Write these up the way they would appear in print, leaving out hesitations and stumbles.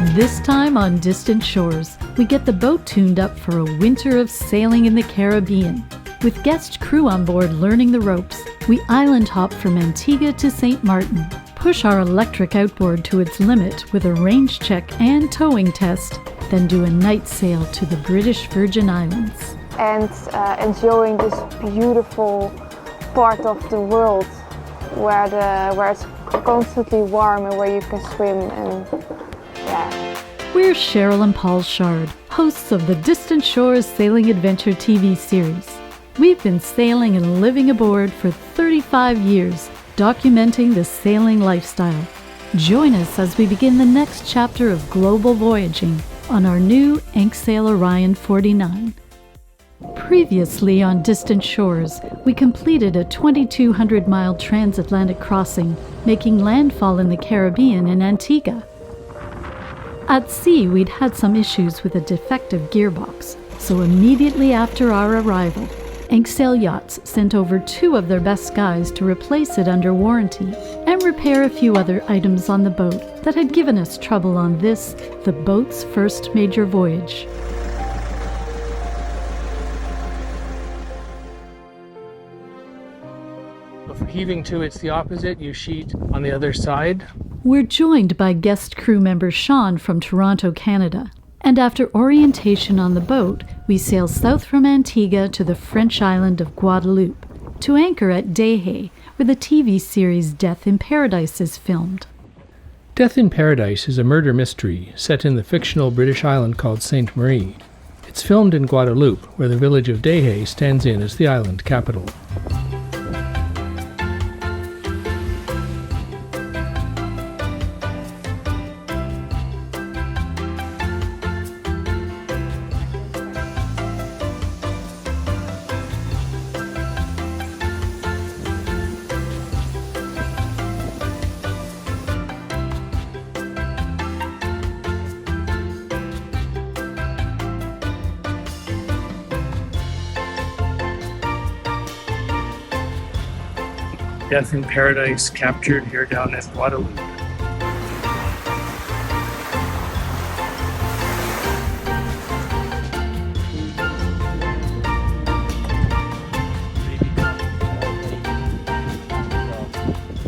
This time on Distant Shores, we get the boat tuned up for a winter of sailing in the Caribbean. With guest crew on board learning the ropes, we island hop from Antigua to St. Martin, push our electric outboard to its limit with a range check and towing test, then do a night sail to the British Virgin Islands. And enjoying this beautiful part of the world where it's constantly warm and where you can swim and yeah. We're Cheryl and Paul Shard, hosts of the Distant Shores Sailing Adventure TV series. We've been sailing and living aboard for 35 years, documenting the sailing lifestyle. Join us as we begin the next chapter of global voyaging on our new Sail Orion 49. Previously on Distant Shores, we completed a 2,200-mile transatlantic crossing, making landfall in the Caribbean in Antigua. At sea, we'd had some issues with a defective gearbox, so immediately after our arrival, Sail Yachts sent over 2 of their best guys to replace it under warranty and repair a few other items on the boat that had given us trouble on this, the boat's first major voyage. For heaving to, it's the opposite. You sheet on the other side. We're joined by guest crew member Sean from Toronto, Canada. And after orientation on the boat, we sail south from Antigua to the French island of Guadeloupe, to anchor at Deshaies, where the TV series Death in Paradise is filmed. Death in Paradise is a murder mystery set in the fictional British island called Sainte Marie. It's filmed in Guadeloupe, where the village of Deshaies stands in as the island capital. Death in Paradise captured here down at Guadeloupe.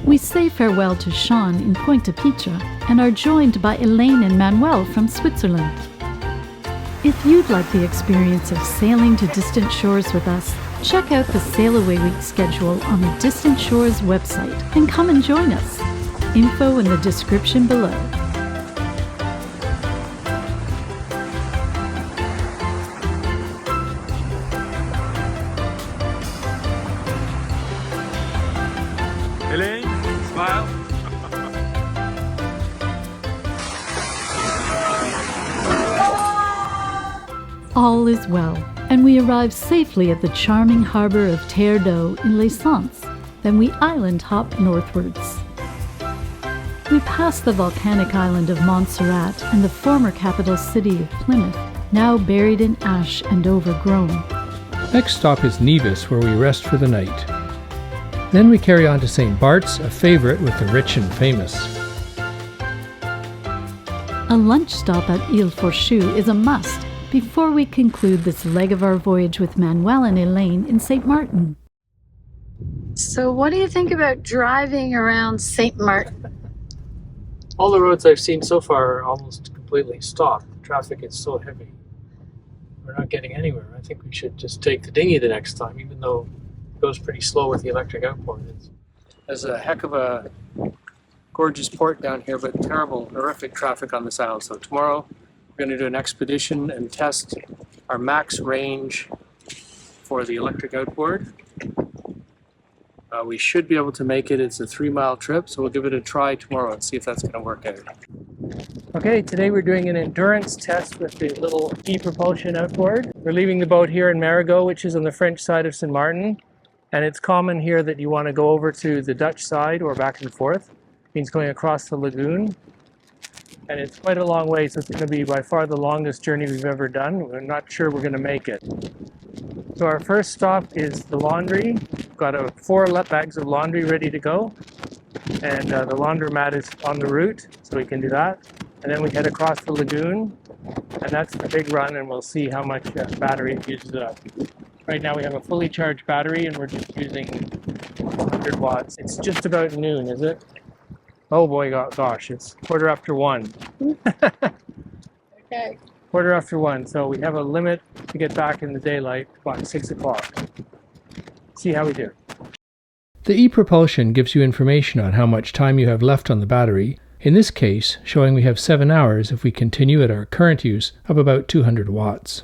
We say farewell to Sean in Pointe à Pitre and are joined by Elaine and Manuel from Switzerland. If you'd like the experience of sailing to distant shores with us, check out the Sail Away Week schedule on the Distant Shores website and come and join us. Info in the description below. Elaine, smile. All is well, and we arrive safely at the charming harbor of Terre d'Eau in Les Sens. Then we island hop northwards. We pass the volcanic island of Montserrat and the former capital city of Plymouth, now buried in ash and overgrown. Next stop is Nevis, where we rest for the night. Then we carry on to St. Bart's, a favorite with the rich and famous. A lunch stop at Ile Fourchue is a must before we conclude this leg of our voyage with Manuel and Elaine in St. Martin. So what do you think about driving around St. Martin? All the roads I've seen so far are almost completely stopped. The traffic is so heavy. We're not getting anywhere. I think we should just take the dinghy the next time, even though it goes pretty slow with the electric outboard. There's a heck of a gorgeous port down here, but terrible, horrific traffic on this island. So tomorrow we're going to do an expedition and test our max range for the electric outboard. We should be able to make it. It's a 3-mile trip, so we'll give it a try tomorrow and see if that's going to work out. Okay, today we're doing an endurance test with the little ePropulsion outboard. We're leaving the boat here in Marigot, which is on the French side of St. Martin, and it's common here that you want to go over to the Dutch side or back and forth. It means going across the lagoon. And it's quite a long way, so it's going to be by far the longest journey we've ever done. We're not sure we're going to make it. So our first stop is the laundry. We've got 4 bags of laundry ready to go. And the laundromat is on the route, so we can do that. and then we head across the lagoon, and that's the big run, and we'll see how much battery it uses up. Right now we have a fully charged battery, and we're just using 100 watts. It's just about noon, is it? Oh boy, gosh, it's 1:15. Okay. 1:15, so we have a limit to get back in the daylight by 6 o'clock. See how we do. The ePropulsion gives you information on how much time you have left on the battery, in this case showing we have 7 hours if we continue at our current use of about 200 watts.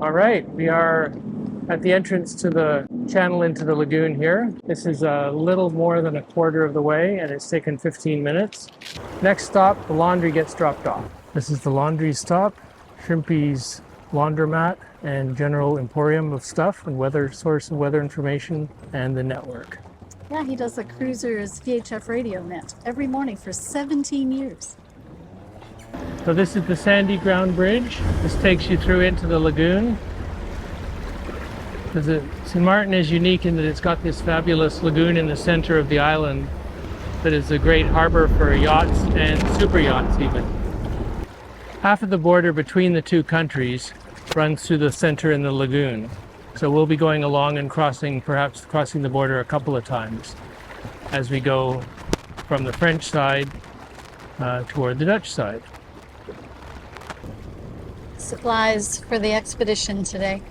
All right, we are at the entrance to the channel into the lagoon here. This is a little more than a quarter of the way, and it's taken 15 minutes. Next stop, the laundry gets dropped off. This is the laundry stop, Shrimpy's laundromat and general emporium of stuff and weather source of weather information and the network. Yeah, he does the cruiser's VHF radio net every morning for 17 years. So this is the Sandy Ground Bridge. This takes you through into the lagoon. St. Martin is unique in that it's got this fabulous lagoon in the center of the island that is a great harbor for yachts and super yachts even. Half of the border between the two countries runs through the center in the lagoon. So we'll be going along and perhaps crossing the border a couple of times as we go from the French side toward the Dutch side. Supplies for the expedition today.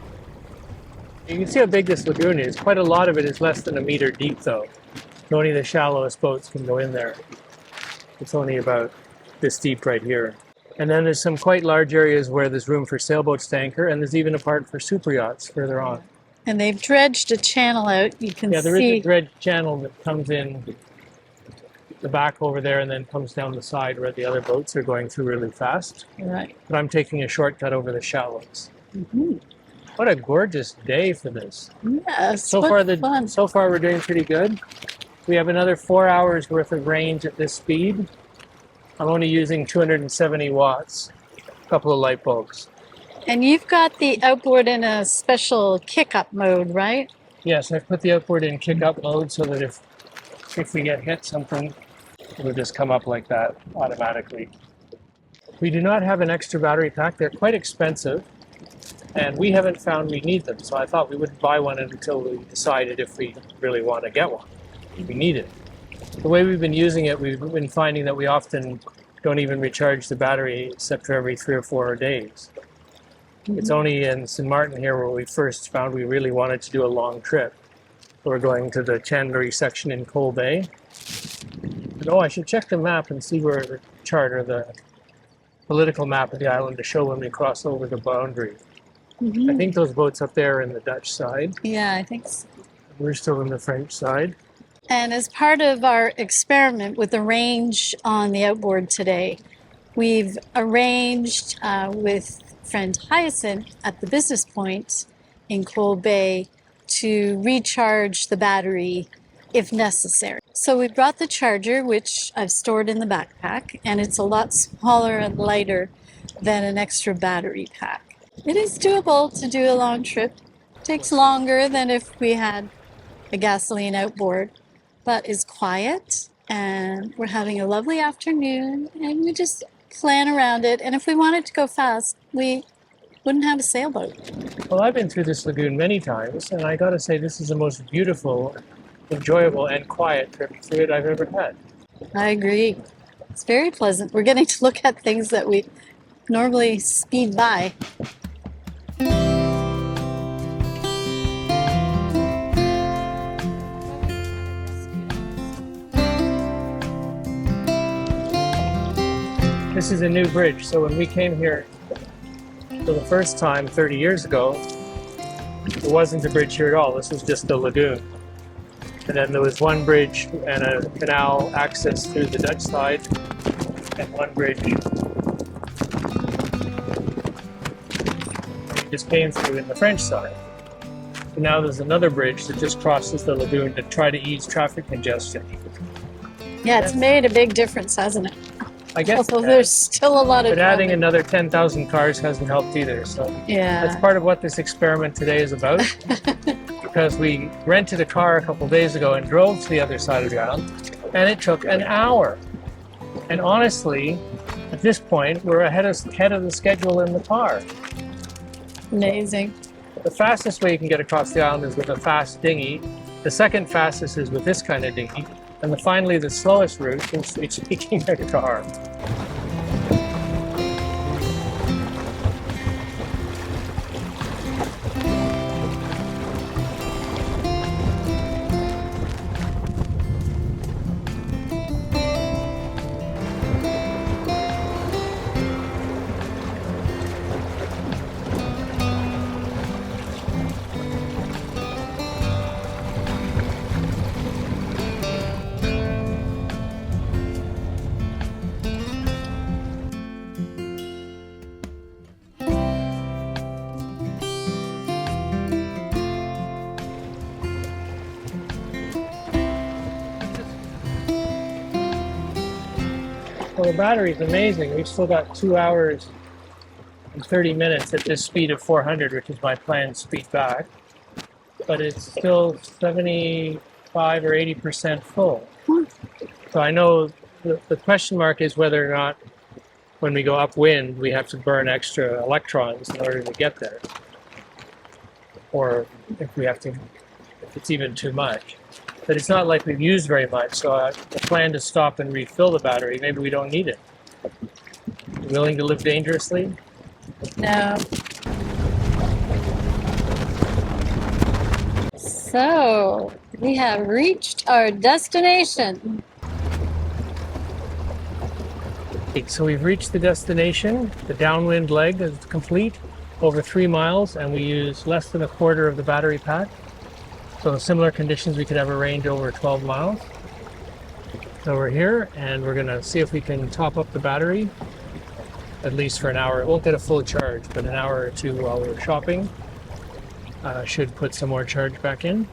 You can see how big this lagoon is. Quite a lot of it is less than a meter deep though. Only the shallowest boats can go in there. It's only about this deep right here. And then there's some quite large areas where there's room for sailboats to anchor, and there's even a part for super yachts further on. And they've dredged a channel out. You can see. Yeah, there is a dredged channel that comes in the back over there and then comes down the side where the other boats are going through really fast. Right. But I'm taking a shortcut over the shallows. Mm-hmm. What a gorgeous day for this. Yes. So far we're doing pretty good. We have another 4 hours worth of range at this speed. I'm only using 270 watts, a couple of light bulbs. And you've got the outboard in a special kick-up mode, right? Yes, I've put the outboard in kick-up mode so that if we get hit something, it'll just come up like that automatically. We do not have an extra battery pack. They're quite expensive, and we haven't found we need them. So I thought we wouldn't buy one until we decided if we really want to get one. We need it. The way we've been using it, we've been finding that we often don't even recharge the battery except for every 3 or 4 days. Mm-hmm. It's only in St. Martin here where we first found we really wanted to do a long trip. We're going to the Chandlery section in Coal Bay. And, I should check the map and see where the chart or the political map of the island to show when we cross over the boundary. Mm-hmm. I think those boats up there are in the Dutch side. Yeah, I think so. We're still in the French side. And as part of our experiment with the range on the outboard today, we've arranged with friend Hyacinth at the business point in Coal Bay to recharge the battery if necessary. So we brought the charger, which I've stored in the backpack, and it's a lot smaller and lighter than an extra battery pack. It is doable to do a long trip. It takes longer than if we had a gasoline outboard, but is quiet, and we're having a lovely afternoon, and we just plan around it. And if we wanted to go fast, we wouldn't have a sailboat. Well, I've been through this lagoon many times, and I gotta say this is the most beautiful, enjoyable, and quiet trip through it I've ever had. I agree. It's very pleasant. We're getting to look at things that we normally speed by. This is a new bridge, so when we came here for the first time 30 years ago, there wasn't a bridge here at all. This was just a lagoon. And then there was one bridge and a canal access through the Dutch side, and one bridge just came through in the French side. And now there's another bridge that just crosses the lagoon to try to ease traffic congestion. Yeah, it's made a big difference, hasn't it? I guess. Although there's still a lot of But adding traffic. another 10,000 cars hasn't helped either. So Yeah. that's part of what this experiment today is about. Because we rented a car a couple days ago and drove to the other side of the island, and it took an hour. And honestly, at this point, we're ahead of the schedule in the car. Amazing. The fastest way you can get across the island is with a fast dinghy. The second fastest is with this kind of dinghy. And finally, the slowest route is taking a car. Well, the battery's amazing. We've still got 2 hours and 30 minutes at this speed of 400, which is my planned speed back. But it's still 75 or 80% full. So I know the question mark is whether or not when we go upwind, we have to burn extra electrons in order to get there. Or if it's even too much. But it's not like we've used very much, so I plan to stop and refill the battery. Maybe we don't need it. Willing to live dangerously? No. So, we have reached our destination. So we've reached the destination. The downwind leg is complete, over 3 miles, and we use less than a quarter of the battery pack. So in similar conditions, we could have a range over 12 miles. So we're here, and we're gonna see if we can top up the battery, at least for an hour. It won't get a full charge, but an hour or two while we're shopping should put some more charge back in.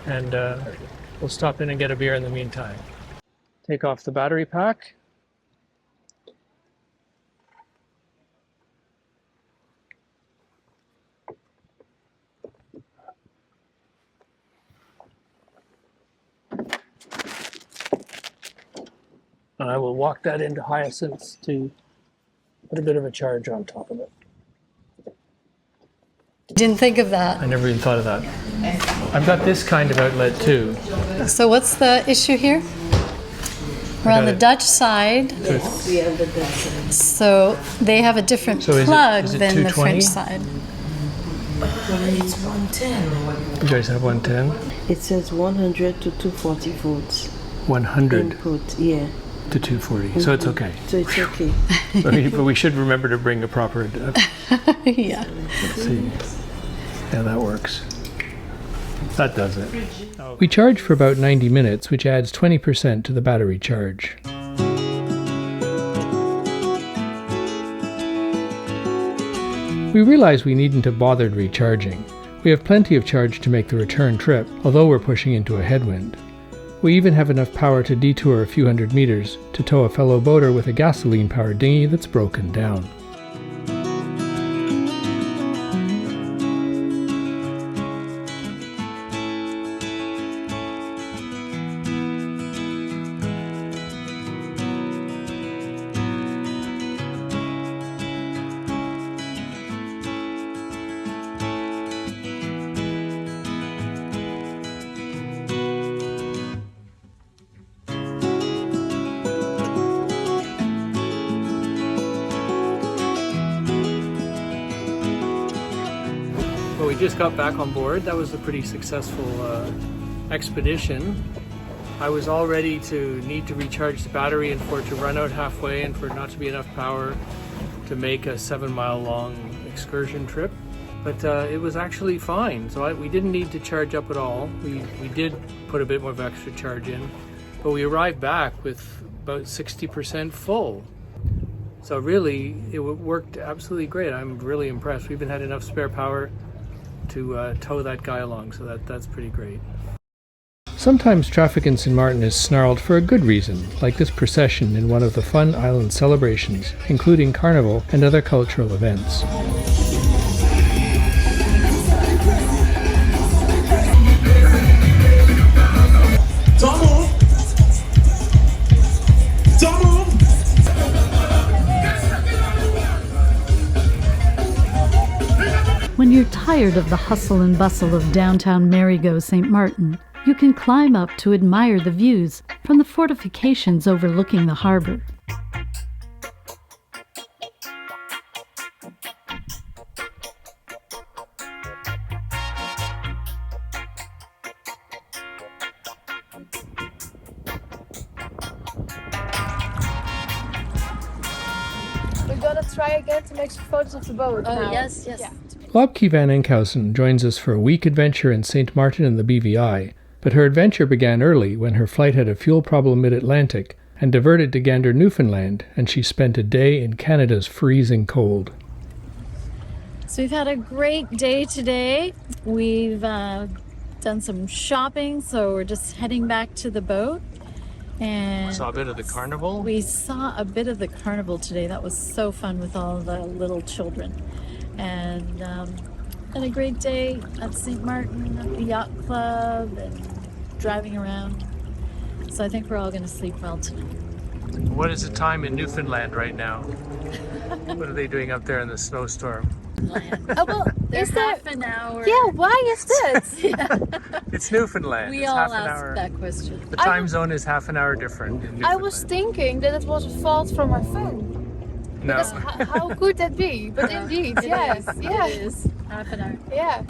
And we'll stop in and get a beer in the meantime. Take off the battery pack. And I will walk that into Hyacinth's to put a bit of a charge on top of it. Didn't think of that. I never even thought of that. I've got this kind of outlet too. So what's the issue here? We're on the Dutch side. So they have a different plug than the French side. It's 110. You guys have 110? It says 100 to 240 volts. 100 Input, yeah. to 240, so it's okay. So it's okay. But we should remember to bring a proper... Yeah. Let's see. Yeah, that works. That does it. We charge for about 90 minutes, which adds 20% to the battery charge. We realize we needn't have bothered recharging. We have plenty of charge to make the return trip, although we're pushing into a headwind. We even have enough power to detour a few hundred meters to tow a fellow boater with a gasoline-powered dinghy that's broken down. Well, we just got back on board. That was a pretty successful expedition. I was all ready to need to recharge the battery and for it to run out halfway and for it not to be enough power to make a 7-mile long excursion trip. But it was actually fine, so we didn't need to charge up at all. We did put a bit more of extra charge in, but we arrived back with about 60% full. So really, it worked absolutely great. I'm really impressed. We even had enough spare power to tow that guy along, so that's pretty great. Sometimes traffic in St. Martin is snarled for a good reason, like this procession in one of the fun island celebrations, including Carnival and other cultural events. tired of the hustle and bustle of downtown Marigot St. Martin, you can climb up to admire the views from the fortifications overlooking the harbor. We're gonna try again to make some photos of the boat. Oh, yes. Yeah. Lobke van Enkhuizen joins us for a week adventure in St. Martin and the BVI, but her adventure began early when her flight had a fuel problem mid-Atlantic and diverted to Gander, Newfoundland, and she spent a day in Canada's freezing cold. So we've had a great day today. We've done some shopping, so we're just heading back to the boat. And Saw a bit of the Carnival. we saw a bit of the Carnival today. That was so fun with all the little children. And had a great day at St. Martin, at the yacht club, and driving around. So I think we're all going to sleep well tonight. What is the time in Newfoundland right now? What are they doing up there in the snowstorm? Oh, well, They're is there... half an hour. Yeah, why is that? It's Newfoundland. We It's all half an ask hour. that question. The time zone is half an hour different in I was Newfoundland. thinking that it was a fault from our phone. No. Because how could that be? But indeed, yes. Yeah. It is half an hour. Yeah.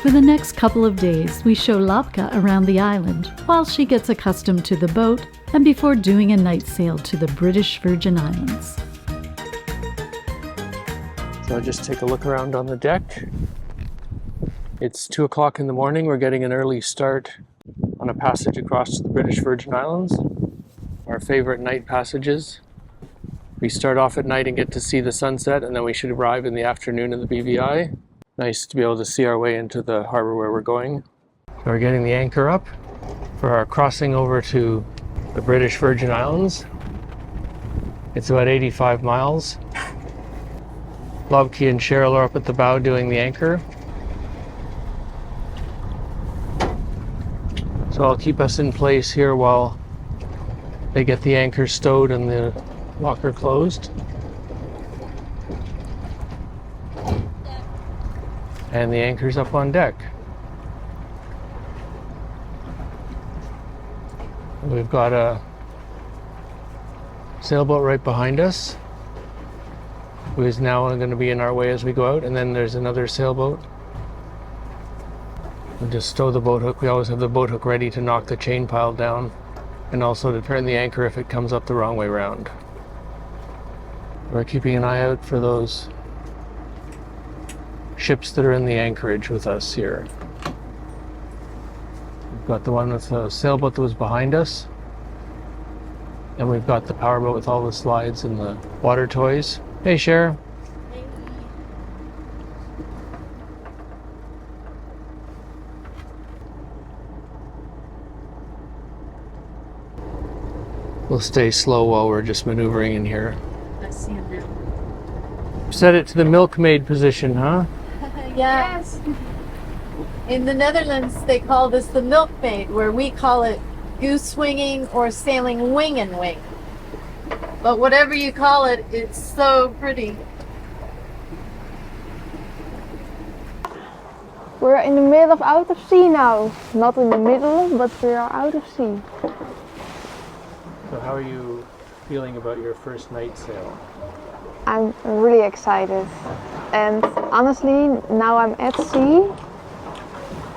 For the next couple of days, we show Lobke around the island while she gets accustomed to the boat and before doing a night sail to the British Virgin Islands. So I'll just take a look around on the deck. It's 2 o'clock in the morning. We're getting an early start on a passage across to the British Virgin Islands. Our favorite night passages. We start off at night and get to see the sunset, and then we should arrive in the afternoon in the BVI. Nice to be able to see our way into the harbor where we're going. So we're getting the anchor up for our crossing over to the British Virgin Islands. It's about 85 miles. Lobke and Cheryl are up at the bow doing the anchor. So I'll keep us in place here while they get the anchor stowed and the locker closed. And the anchor's up on deck. We've got a sailboat right behind us, who is now going to be in our way as we go out, and then there's another sailboat. We'll just stow the boat hook. We always have the boat hook ready to knock the chain pile down, and also to turn the anchor if it comes up the wrong way round. We're keeping an eye out for those ships that are in the anchorage with us here. We've got the one with the sailboat that was behind us, and we've got the powerboat with all the slides and the water toys. Hey, Cher. We'll stay slow while we're just maneuvering in here. I see him now. Set it to the milkmaid position, huh? Yes. In the Netherlands, they call this the milkmaid, where we call it goose swinging or sailing wing and wing. But whatever you call it, it's so pretty. We're in the middle of out of sea now. Not in the middle, but we are out of sea. So how are you feeling about your first night sail? I'm really excited. And honestly, now I'm at sea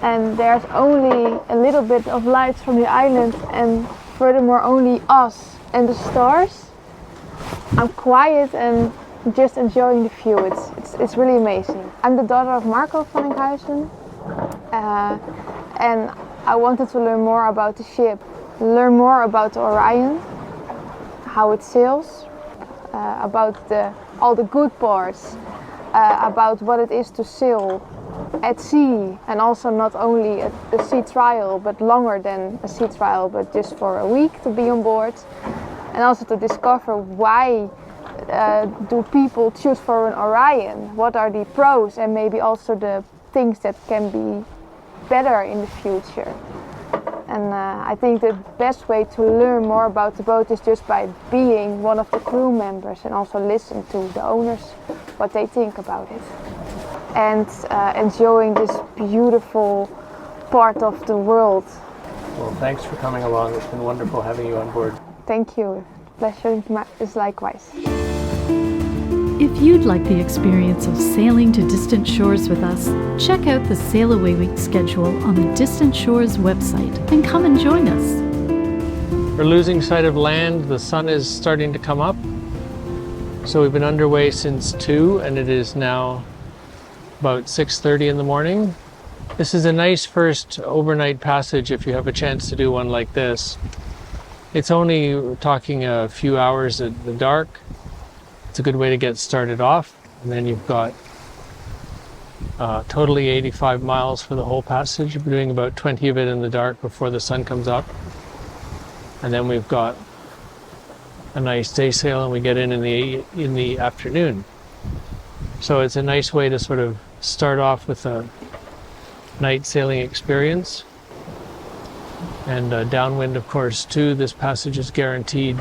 and there's only a little bit of lights from the island and furthermore only us and the stars. I'm quiet and just enjoying the view. It's really amazing. I'm the daughter of Marco van Enkhuizen and I wanted to learn more about the ship, learn more about the Orion, how it sails, about all the good parts, about what it is to sail at sea, and also not only a sea trial but longer than a sea trial, but just for a week to be on board, and also to discover why do people choose for an Orion, what are the pros and maybe also the things that can be better in the future. And I think the best way to learn more about the boat is just by being one of the crew members and also listen to the owners, what they think about it. and enjoying this beautiful part of the world. Well, thanks for coming along. It's been wonderful having you on board. Thank you. Pleasure is likewise. If you'd like the experience of sailing to distant shores with us, check out the Sail Away Week schedule on the Distant Shores website and come and join us. We're losing sight of land. The sun is starting to come up. So we've been underway since 2 and it is now about 6:30 in the morning. This is a nice first overnight passage if you have a chance to do one like this. It's only talking a few hours at the dark. It's a good way to get started off. And then you've got totally 85 miles for the whole passage. We're doing about 20 of it in the dark before the sun comes up. And then we've got a nice day sail and we get in the afternoon. So it's a nice way to sort of start off with a night sailing experience. And downwind, of course, too. This passage is guaranteed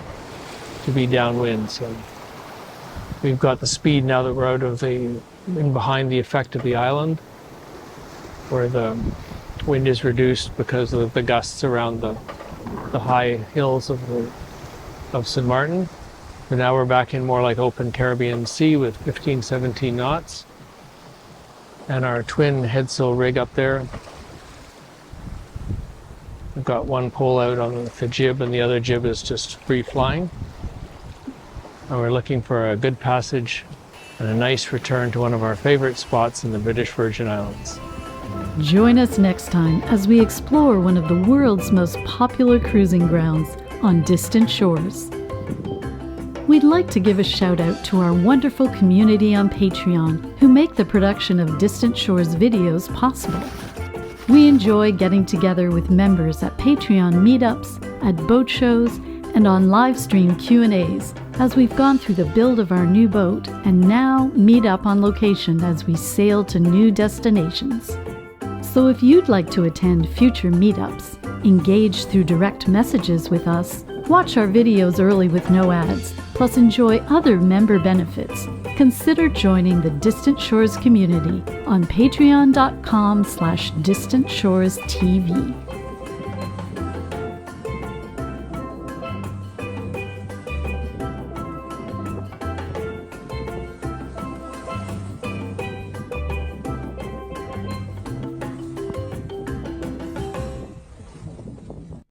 to be downwind. So we've got the speed now that we're out of in behind the effect of the island, where the wind is reduced because of the gusts around the high hills of St. Martin. But now we're back in more like open Caribbean Sea with 15, 17 knots. And our twin headsail rig up there. We've got one pole out on the jib and the other jib is just free flying. And we're looking for a good passage and a nice return to one of our favorite spots in the British Virgin Islands. Join us next time as we explore one of the world's most popular cruising grounds on distant shores. We'd like to give a shout out to our wonderful community on Patreon who make the production of Distant Shores videos possible. We enjoy getting together with members at Patreon meetups, at boat shows, and on live stream Q&As as we've gone through the build of our new boat and now meet up on location as we sail to new destinations. So if you'd like to attend future meetups, engage through direct messages with us, watch our videos early with no ads, plus enjoy other member benefits, consider joining the Distant Shores community on patreon.com/distantsshorestv.